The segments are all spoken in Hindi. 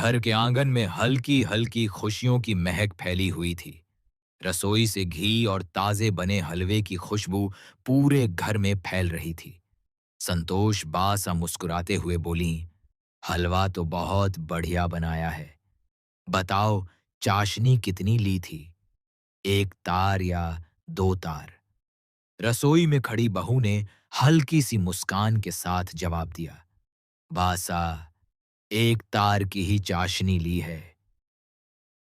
घर के आंगन में हल्की हल्की खुशियों की महक फैली हुई थी। रसोई से घी और ताजे बने हलवे की खुशबू पूरे घर में फैल रही थी। संतोष बासा मुस्कुराते हुए बोली, हलवा तो बहुत बढ़िया बनाया है। बताओ, चाशनी कितनी ली थी? एक तार या दो तार? रसोई में खड़ी बहू ने हल्की सी मुस्कान के साथ जवाब दिया, बासा, एक तार की ही चाशनी ली है।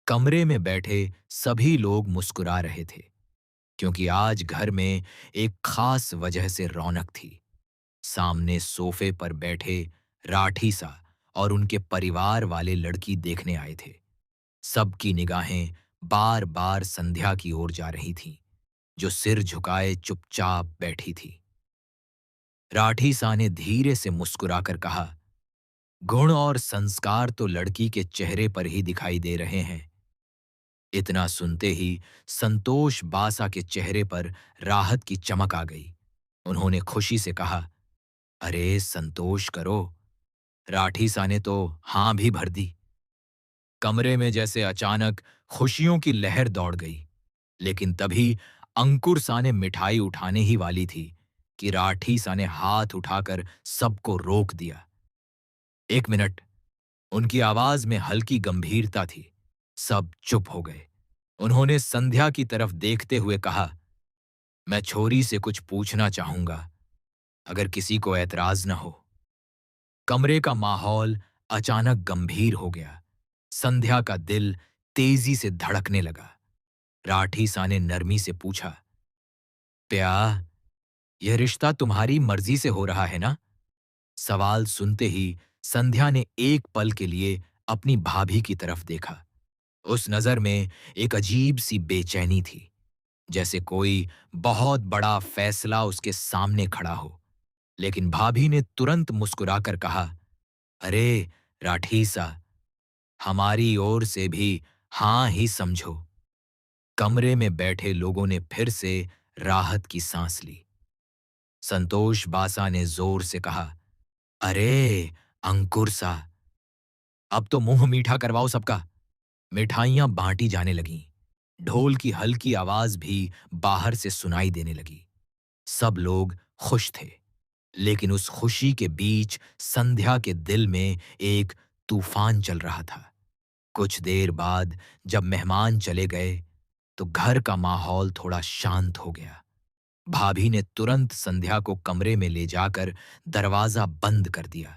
कमरे में बैठे सभी लोग मुस्कुरा रहे थे, क्योंकि आज घर में एक खास वजह से रौनक थी। सामने सोफे पर बैठे राठी सा और उनके परिवार वाले लड़की देखने आए थे। सबकी निगाहें बार बार संध्या की ओर जा रही थीं, जो सिर झुकाए चुपचाप बैठी थी। राठी सा ने धीरे से मुस्कुराकर कहा, गुण और संस्कार तो लड़की के चेहरे पर ही दिखाई दे रहे हैं। इतना सुनते ही संतोष बासा के चेहरे पर राहत की चमक आ गई। उन्होंने खुशी से कहा, अरे संतोष करो। राठी सा ने तो हां भी भर दी। कमरे में जैसे अचानक खुशियों की लहर दौड़ गई। लेकिन तभी अंकुर सा ने मिठाई उठाने ही वाली थी कि राठी सा ने हाथ उठाकर सबको रोक दिया। एक मिनट। उनकी आवाज में हल्की गंभीरता थी। सब चुप हो गए। उन्होंने संध्या की तरफ देखते हुए कहा, मैं छोरी से कुछ पूछना चाहूंगा, अगर किसी को ऐतराज न हो। कमरे का माहौल अचानक गंभीर हो गया। संध्या का दिल तेजी से धड़कने लगा। राठी सा ने नरमी से पूछा, प्या, यह रिश्ता तुम्हारी मर्जी से हो रहा है ना? सवाल सुनते ही संध्या ने एक पल के लिए अपनी भाभी की तरफ देखा। उस नजर में एक अजीब सी बेचैनी थी, जैसे कोई बहुत बड़ा फैसला उसके सामने खड़ा हो। लेकिन भाभी ने तुरंत मुस्कुराकर कहा, अरे राठीसा, हमारी ओर से भी हां ही समझो। कमरे में बैठे लोगों ने फिर से राहत की सांस ली। संतोष बासा ने जोर से कहा, अरे अंकुर सा, अब तो मुंह मीठा करवाओ सबका। मिठाइयां बांटी जाने लगीं। ढोल की हल्की आवाज भी बाहर से सुनाई देने लगी। सब लोग खुश थे, लेकिन उस खुशी के बीच संध्या के दिल में एक तूफान चल रहा था। कुछ देर बाद जब मेहमान चले गए, तो घर का माहौल थोड़ा शांत हो गया। भाभी ने तुरंत संध्या को कमरे में ले जाकर दरवाजा बंद कर दिया।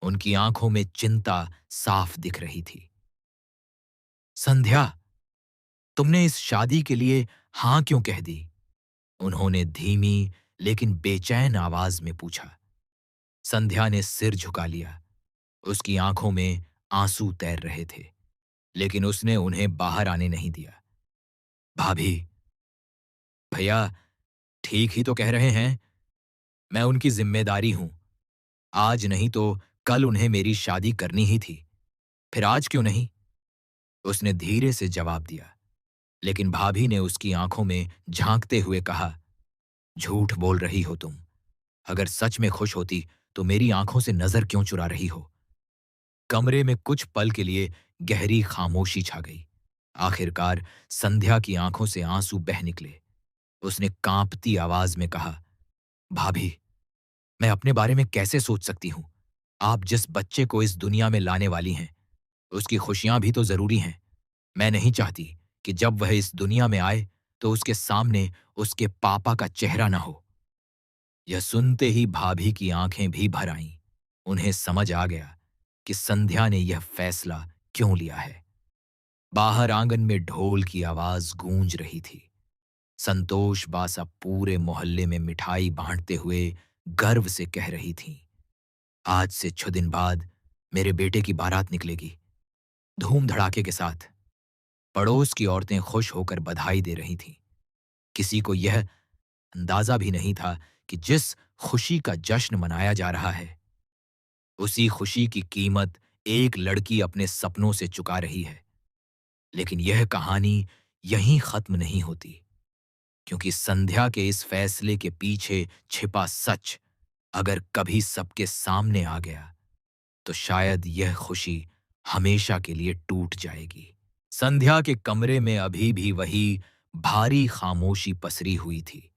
उनकी आंखों में चिंता साफ दिख रही थी। संध्या, तुमने इस शादी के लिए हां क्यों कह दी? उन्होंने धीमी लेकिन बेचैन आवाज में पूछा। संध्या ने सिर झुका लिया। उसकी आंखों में आंसू तैर रहे थे, लेकिन उसने उन्हें बाहर आने नहीं दिया। भाभी, भैया ठीक ही तो कह रहे हैं। मैं उनकी जिम्मेदारी हूं। आज नहीं तो कल उन्हें मेरी शादी करनी ही थी। फिर आज क्यों नहीं? उसने धीरे से जवाब दिया। लेकिन भाभी ने उसकी आंखों में झांकते हुए कहा, झूठ बोल रही हो तुम। अगर सच में खुश होती तो मेरी आंखों से नजर क्यों चुरा रही हो? कमरे में कुछ पल के लिए गहरी खामोशी छा गई। आखिरकार संध्या की आंखों से आंसू बह निकले। उसने कांपती आवाज में कहा, भाभी, मैं अपने बारे में कैसे सोच सकती हूं? आप जिस बच्चे को इस दुनिया में लाने वाली हैं, उसकी खुशियां भी तो जरूरी हैं। मैं नहीं चाहती कि जब वह इस दुनिया में आए तो उसके सामने उसके पापा का चेहरा ना हो। यह सुनते ही भाभी की आंखें भी भर आईं। उन्हें समझ आ गया कि संध्या ने यह फैसला क्यों लिया है। बाहर आंगन में ढोल की आवाज गूंज रही थी। संतोष बासा पूरे मोहल्ले में मिठाई बांटते हुए गर्व से कह रही थीं, आज से 6 दिन बाद मेरे बेटे की बारात निकलेगी, धूम धड़ाके के साथ। पड़ोस की औरतें खुश होकर बधाई दे रही थीं। किसी को यह अंदाजा भी नहीं था कि जिस खुशी का जश्न मनाया जा रहा है, उसी खुशी की कीमत एक लड़की अपने सपनों से चुका रही है। लेकिन यह कहानी यहीं खत्म नहीं होती, क्योंकि संध्या के इस फैसले के पीछे छिपा सच अगर कभी सबके सामने आ गया, तो शायद यह खुशी हमेशा के लिए टूट जाएगी। संध्या के कमरे में अभी भी वही भारी खामोशी पसरी हुई थी।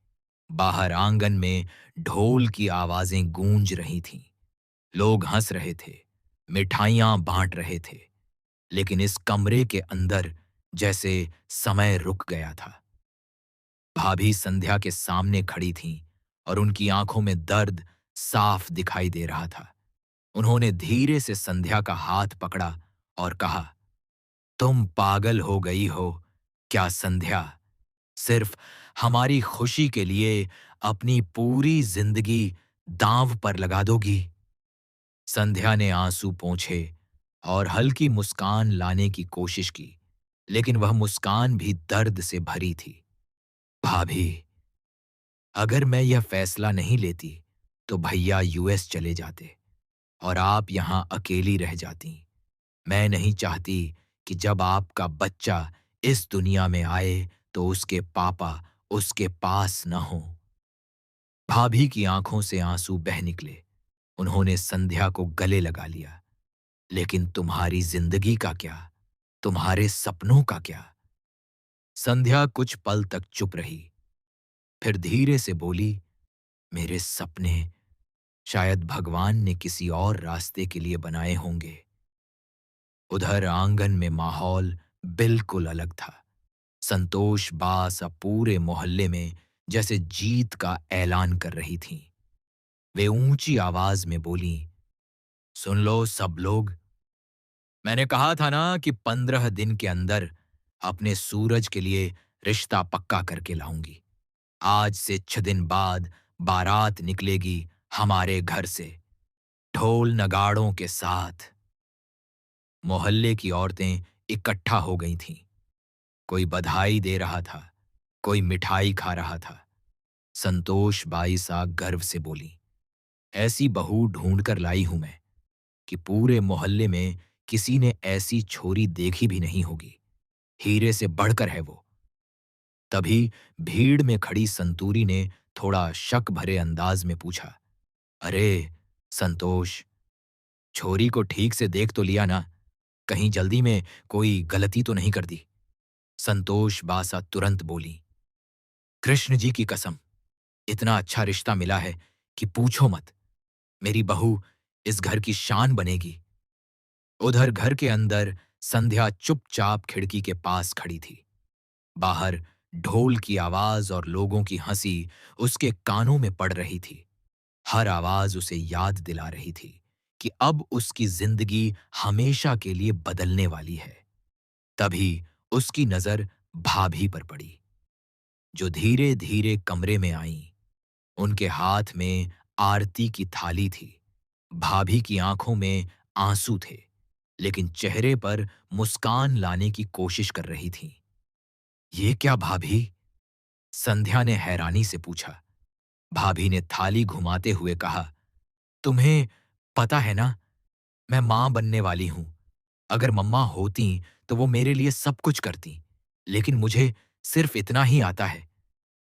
बाहर आंगन में ढोल की आवाजें गूंज रही थीं। लोग हंस रहे थे, मिठाइयां बांट रहे थे, लेकिन इस कमरे के अंदर जैसे समय रुक गया था। भाभी संध्या के सामने खड़ी थीं और उनकी आंखों में दर्द साफ दिखाई दे रहा था। उन्होंने धीरे से संध्या का हाथ पकड़ा और कहा, तुम पागल हो गई हो क्या संध्या? सिर्फ हमारी खुशी के लिए अपनी पूरी जिंदगी दांव पर लगा दोगी? संध्या ने आंसू पोंछे और हल्की मुस्कान लाने की कोशिश की, लेकिन वह मुस्कान भी दर्द से भरी थी। भाभी, अगर मैं यह फैसला नहीं लेती तो भैया यूएस चले जाते और आप यहां अकेली रह जाती। मैं नहीं चाहती कि जब आपका बच्चा इस दुनिया में आए तो उसके पापा उसके पास न हों। भाभी की आंखों से आंसू बह निकले। उन्होंने संध्या को गले लगा लिया। लेकिन तुम्हारी जिंदगी का क्या? तुम्हारे सपनों का क्या? संध्या कुछ पल तक चुप रही, फिर धीरे से बोली, मेरे सपने शायद भगवान ने किसी और रास्ते के लिए बनाए होंगे। उधर आंगन में माहौल बिल्कुल अलग था। संतोष बा सा पूरे मोहल्ले में जैसे जीत का ऐलान कर रही थीं। वे ऊंची आवाज में बोली, सुन लो सब लोग, मैंने कहा था ना कि 15 दिन के अंदर अपने सूरज के लिए रिश्ता पक्का करके लाऊंगी। आज से 6 दिन बाद बारात निकलेगी हमारे घर से, ढोल नगाड़ों के साथ। मोहल्ले की औरतें इकट्ठा हो गई थीं। कोई बधाई दे रहा था, कोई मिठाई खा रहा था। संतोष बाई सा गर्व से बोली, ऐसी बहू ढूंढ कर लाई हूं मैं कि पूरे मोहल्ले में किसी ने ऐसी छोरी देखी भी नहीं होगी। हीरे से बढ़कर है वो। तभी भीड़ में खड़ी संतूरी ने थोड़ा शक भरे अंदाज में पूछा, अरे संतोष, छोरी को ठीक से देख तो लिया ना? कहीं जल्दी में कोई गलती तो नहीं कर दी? संतोष बासा तुरंत बोली, कृष्ण जी की कसम, इतना अच्छा रिश्ता मिला है कि पूछो मत। मेरी बहू इस घर की शान बनेगी। उधर घर के अंदर संध्या चुपचाप खिड़की के पास खड़ी थी। बाहर ढोल की आवाज और लोगों की हंसी उसके कानों में पड़ रही थी। हर आवाज उसे याद दिला रही थी कि अब उसकी जिंदगी हमेशा के लिए बदलने वाली है। तभी उसकी नजर भाभी पर पड़ी, जो धीरे धीरे कमरे में आईं। उनके हाथ में आरती की थाली थी। भाभी की आंखों में आंसू थे, लेकिन चेहरे पर मुस्कान लाने की कोशिश कर रही थीं। ये क्या भाभी? संध्या ने हैरानी से पूछा। भाभी ने थाली घुमाते हुए कहा, तुम्हें पता है ना, मैं मां बनने वाली हूं। अगर मम्मा होती तो वो मेरे लिए सब कुछ करती, लेकिन मुझे सिर्फ इतना ही आता है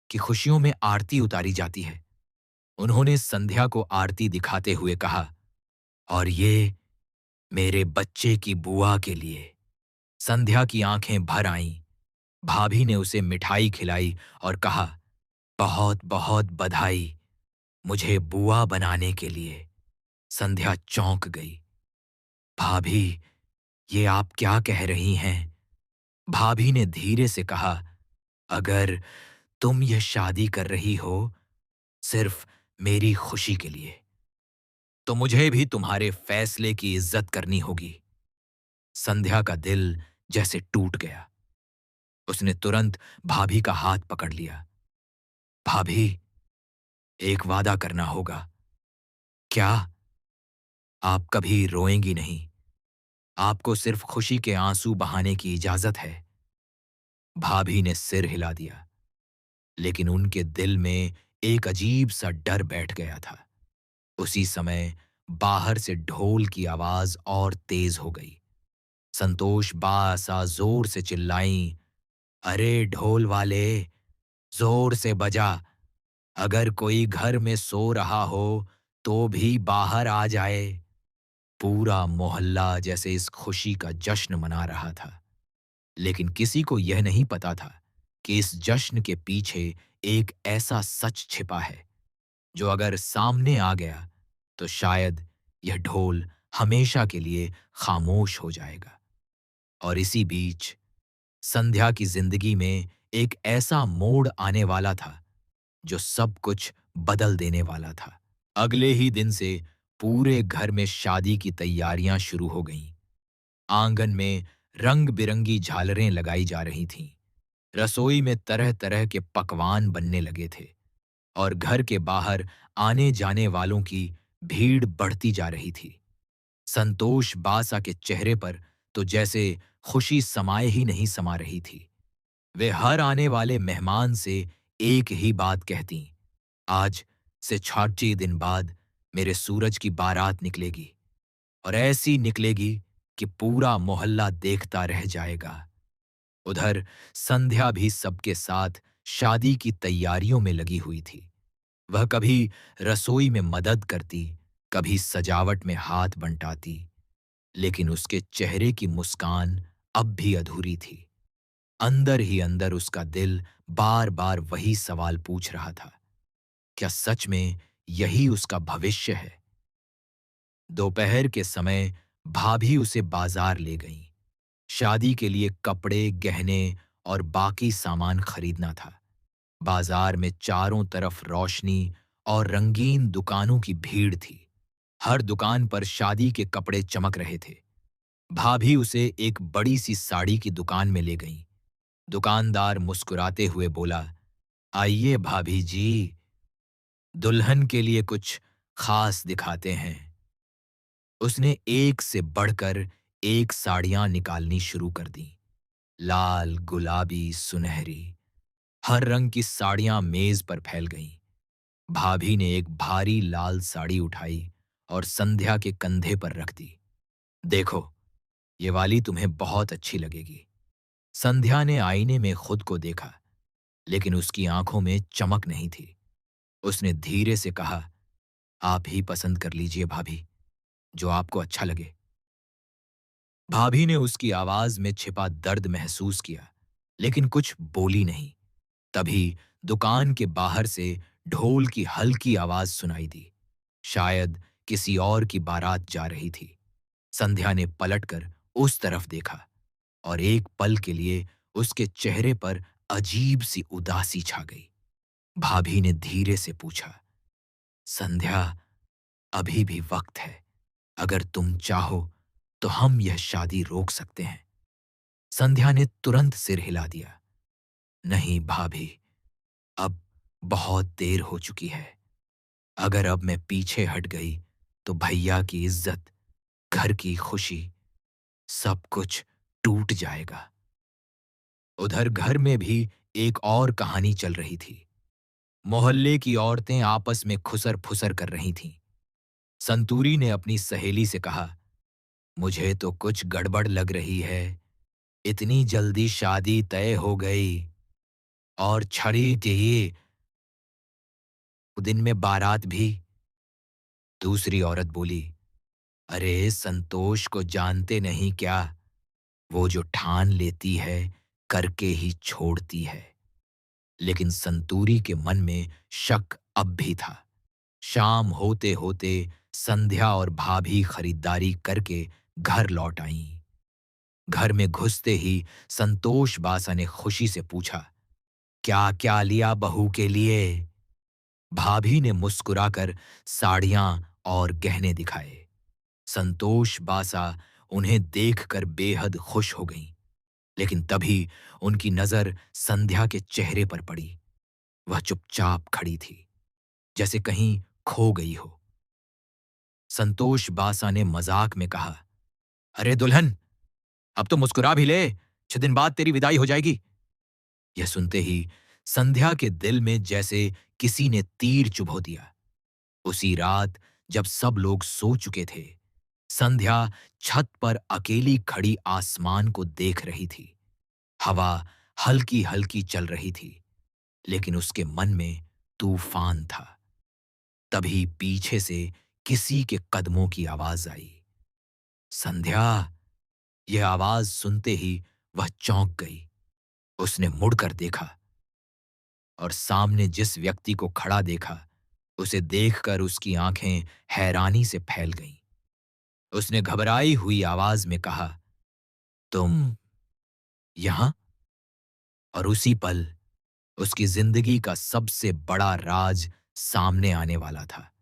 कि खुशियों में आरती उतारी जाती है। उन्होंने संध्या को आरती दिखाते हुए कहा, और ये मेरे बच्चे की बुआ के लिए। संध्या की आंखें भर आईं। भाभी ने उसे मिठाई खिलाई और कहा, बहुत बहुत बधाई मुझे बुआ बनाने के लिए। संध्या चौंक गई। भाभी, ये आप क्या कह रही हैं? भाभी ने धीरे से कहा, अगर तुम यह शादी कर रही हो सिर्फ मेरी खुशी के लिए, तो मुझे भी तुम्हारे फैसले की इज्जत करनी होगी। संध्या का दिल जैसे टूट गया। उसने तुरंत भाभी का हाथ पकड़ लिया। भाभी, एक वादा करना होगा। क्या? आप कभी रोएंगी नहीं। आपको सिर्फ खुशी के आंसू बहाने की इजाजत है। भाभी ने सिर हिला दिया, लेकिन उनके दिल में एक अजीब सा डर बैठ गया था। उसी समय बाहर से ढोल की आवाज और तेज हो गई। संतोष बासा जोर से चिल्लाईं, अरे ढोल वाले, जोर से बजा। अगर कोई घर में सो रहा हो तो भी बाहर आ जाए। पूरा मोहल्ला जैसे इस खुशी का जश्न मना रहा था, लेकिन किसी को यह नहीं पता था कि इस जश्न के पीछे एक ऐसा सच छिपा है जो अगर सामने आ गया तो शायद यह ढोल हमेशा के लिए खामोश हो जाएगा। और इसी बीच संध्या की जिंदगी में एक ऐसा मोड़ आने वाला था जो सब कुछ बदल देने वाला था। अगले ही दिन से पूरे घर में शादी की तैयारियां शुरू हो गईं। आंगन में रंग-बिरंगी झालरें लगाई जा रही थीं। रसोई में तरह-तरह के पकवान बनने लगे थे और घर के बाहर आने-जाने वालों की भीड़ बढ़ती जा रही थी। संतोष बासा के चेहरे पर तो जैसे खुशी समाए ही नहीं समा रही थी। वे हर आने वाले मेहमान से एक ही बात कहतीं, आज से 6 दिन बाद मेरे सूरज की बारात निकलेगी और ऐसी निकलेगी कि पूरा मोहल्ला देखता रह जाएगा। उधर संध्या भी सबके साथ शादी की तैयारियों में लगी हुई थी। वह कभी रसोई में मदद करती, कभी सजावट में हाथ बंटाती, लेकिन उसके चेहरे की मुस्कान अब भी अधूरी थी। अंदर ही अंदर उसका दिल बार-बार वही सवाल पूछ रहा था, क्या सच में यही उसका भविष्य है? दोपहर के समय भाभी उसे बाजार ले गईं। शादी के लिए कपड़े, गहने और बाकी सामान खरीदना था। बाजार में चारों तरफ रोशनी और रंगीन दुकानों की भीड़ थी। हर दुकान पर शादी के कपड़े चमक रहे थे। भाभी उसे एक बड़ी सी साड़ी की दुकान में ले गईं। दुकानदार मुस्कुराते हुए बोला, आइए भाभी जी, दुल्हन के लिए कुछ खास दिखाते हैं। उसने एक से बढ़कर एक साड़ियां निकालनी शुरू कर दी। लाल, गुलाबी, सुनहरी, हर रंग की साड़ियां मेज पर फैल गईं। भाभी ने एक भारी लाल साड़ी उठाई और संध्या के कंधे पर रख दी। देखो, ये वाली तुम्हें बहुत अच्छी लगेगी। संध्या ने आईने में खुद को देखा, लेकिन उसकी आंखों में चमक नहीं थी। उसने धीरे से कहा, आप ही पसंद कर लीजिए भाभी, जो आपको अच्छा लगे। भाभी ने उसकी आवाज में छिपा दर्द महसूस किया, लेकिन कुछ बोली नहीं। तभी दुकान के बाहर से ढोल की हल्की आवाज सुनाई दी। शायद किसी और की बारात जा रही थी। संध्या ने पलटकर उस तरफ देखा और एक पल के लिए उसके चेहरे पर अजीब सी उदासी छा गई। भाभी ने धीरे से पूछा, संध्या, अभी भी वक्त है। अगर तुम चाहो तो हम यह शादी रोक सकते हैं। संध्या ने तुरंत सिर हिला दिया, नहीं भाभी, अब बहुत देर हो चुकी है। अगर अब मैं पीछे हट गई तो भैया की इज्जत, घर की खुशी, सब कुछ टूट जाएगा। उधर घर में भी एक और कहानी चल रही थी। मोहल्ले की औरतें आपस में खुसर-फुसर कर रही थीं। संतूरी ने अपनी सहेली से कहा, मुझे तो कुछ गड़बड़ लग रही है। इतनी जल्दी शादी तय हो गई और छड़ी चाहिए दिन में बारात भी। दूसरी औरत बोली, अरे संतोष को जानते नहीं क्या? वो जो ठान लेती है, करके ही छोड़ती है। लेकिन संतूरी के मन में शक अब भी था। शाम होते-होते संध्या और भाभी खरीदारी करके घर लौट आईं। घर में घुसते ही संतोष बासा ने खुशी से पूछा, क्या-क्या लिया बहू के लिए? भाभी ने मुस्कुराकर साड़ियां और गहने दिखाए। संतोष बासा उन्हें देखकर बेहद खुश हो गईं। लेकिन तभी उनकी नजर संध्या के चेहरे पर पड़ी। वह चुपचाप खड़ी थी, जैसे कहीं खो गई हो। संतोष बासा ने मजाक में कहा, अरे दुल्हन, अब तो मुस्कुरा भी ले, 6 दिन बाद तेरी विदाई हो जाएगी। यह सुनते ही संध्या के दिल में जैसे किसी ने तीर चुभो दिया। उसी रात जब सब लोग सो चुके थे, संध्या छत पर अकेली खड़ी आसमान को देख रही थी। हवा हल्की-हल्की चल रही थी, लेकिन उसके मन में तूफान था। तभी पीछे से किसी के कदमों की आवाज आई। संध्या! यह आवाज सुनते ही वह चौंक गई। उसने मुड़कर देखा और सामने जिस व्यक्ति को खड़ा देखा, उसे देखकर उसकी आंखें हैरानी से फैल गईं। उसने घबराई हुई आवाज में कहा, "तुम यहां?" और उसी पल उसकी जिंदगी का सबसे बड़ा राज सामने आने वाला था।